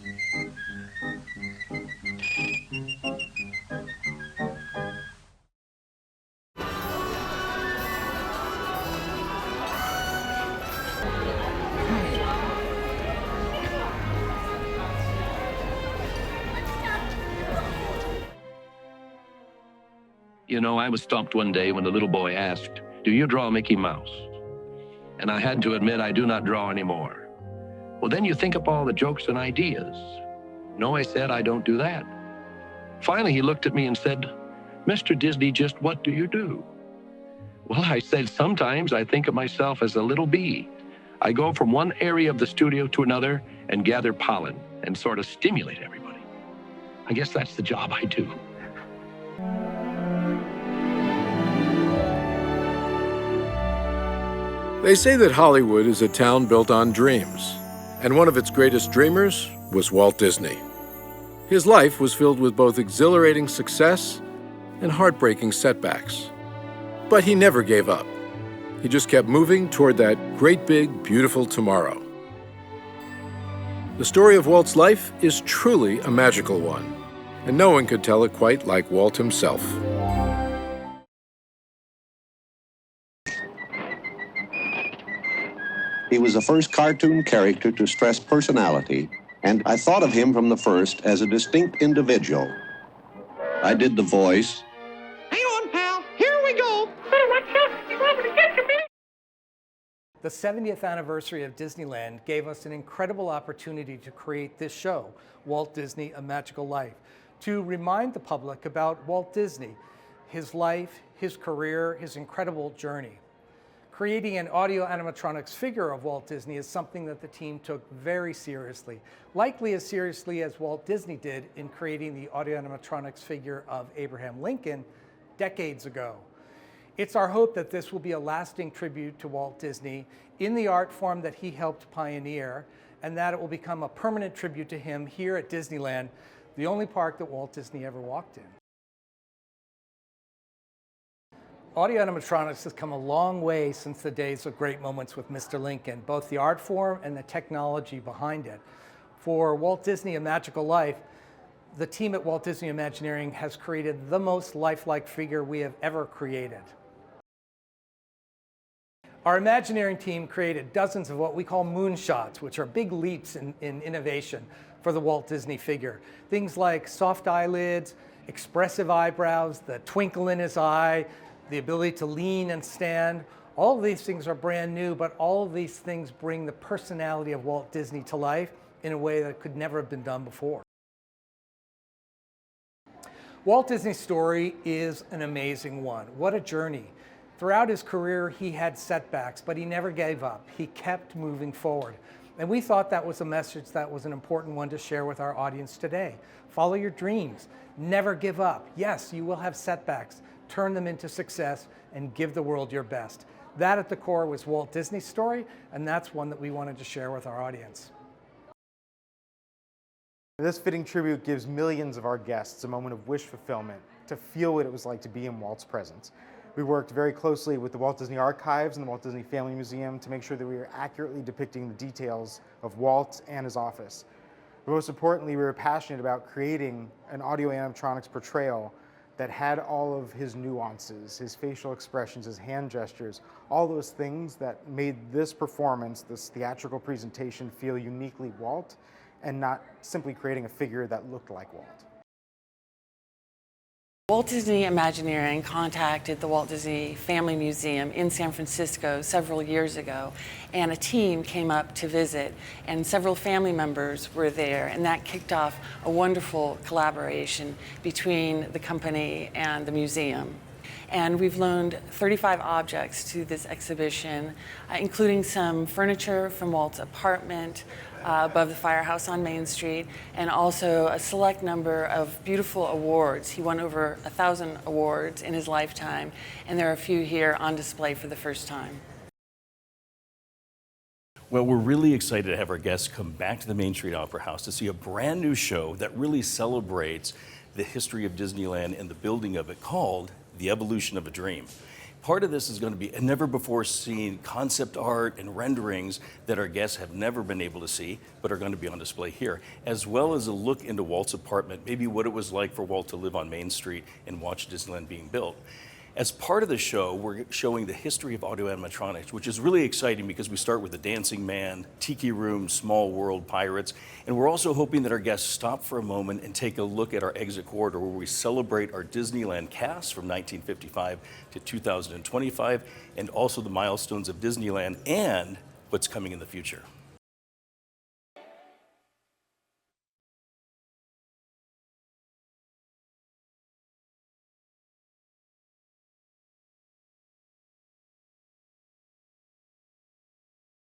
You know, I was stumped one day when a little boy asked, "Do you draw Mickey Mouse?" And I had to admit I do not draw anymore. Well, then you think up all the jokes and ideas. No, I said, I don't do that. Finally, he looked at me and said, "Mr. Disney, just what do you do?" Well, I said, sometimes I think of myself as a little bee. I go from one area of the studio to another and gather pollen and sort of stimulate everybody. I guess that's the job I do. They say that Hollywood is a town built on dreams, and one of its greatest dreamers was Walt Disney. His life was filled with both exhilarating success and heartbreaking setbacks. But he never gave up. He just kept moving toward that great big, beautiful tomorrow. The story of Walt's life is truly a magical one, and no one could tell it quite like Walt himself. He was the first cartoon character to stress personality, and I thought of him from the first as a distinct individual. I did the voice. Hang on, pal. Here we go. Better watch out. He's liable to get to me. The 70th anniversary of Disneyland gave us an incredible opportunity to create this show, Walt Disney: A Magical Life, to remind the public about Walt Disney, his life, his career, his incredible journey. Creating an audio-animatronics figure of Walt Disney is something that the team took very seriously, likely as seriously as Walt Disney did in creating the audio-animatronics figure of Abraham Lincoln decades ago. It's our hope that this will be a lasting tribute to Walt Disney in the art form that he helped pioneer, and that it will become a permanent tribute to him here at Disneyland, the only park that Walt Disney ever walked in. Audio-Animatronics has come a long way since the days of Great Moments with Mr. Lincoln, both the art form and the technology behind it. For Walt Disney: A Magical Life, the team at Walt Disney Imagineering has created the most lifelike figure we have ever created. Our Imagineering team created dozens of what we call moonshots, which are big leaps in innovation for the Walt Disney figure. Things like soft eyelids, expressive eyebrows, the twinkle in his eye, the ability to lean and stand. All of these things are brand new, but all of these things bring the personality of Walt Disney to life in a way that could never have been done before. Walt Disney's story is an amazing one. What a journey. Throughout his career, he had setbacks, but he never gave up. He kept moving forward. And we thought that was a message that was an important one to share with our audience today. Follow your dreams. Never give up. Yes, you will have setbacks. Turn them into success and give the world your best. That at the core was Walt Disney's story, and that's one that we wanted to share with our audience. This fitting tribute gives millions of our guests a moment of wish fulfillment, to feel what it was like to be in Walt's presence. We worked very closely with the Walt Disney Archives and the Walt Disney Family Museum to make sure that we were accurately depicting the details of Walt and his office. But most importantly, we were passionate about creating an audio-animatronics portrayal that had all of his nuances, his facial expressions, his hand gestures, all those things that made this performance, this theatrical presentation, feel uniquely Walt, and not simply creating a figure that looked like Walt. Walt Disney Imagineering contacted the Walt Disney Family Museum in San Francisco several years ago, and a team came up to visit, and several family members were there, and that kicked off a wonderful collaboration between the company and the museum. And we've loaned 35 objects to this exhibition, including some furniture from Walt's apartment above the firehouse on Main Street, and also a select number of beautiful awards. He won over 1,000 awards in his lifetime, and there are a few here on display for the first time. Well, we're really excited to have our guests come back to the Main Street Opera House to see a brand new show that really celebrates the history of Disneyland and the building of it, called The Evolution of a Dream. Part of this is going to be a never before seen concept art and renderings that our guests have never been able to see, but are going to be on display here, as well as a look into Walt's apartment, maybe what it was like for Walt to live on Main Street and watch Disneyland being built. As part of the show, we're showing the history of Audio-Animatronics, which is really exciting because we start with the Dancing Man, Tiki Room, Small World, Pirates, and we're also hoping that our guests stop for a moment and take a look at our exit corridor where we celebrate our Disneyland cast from 1955 to 2025, and also the milestones of Disneyland and what's coming in the future.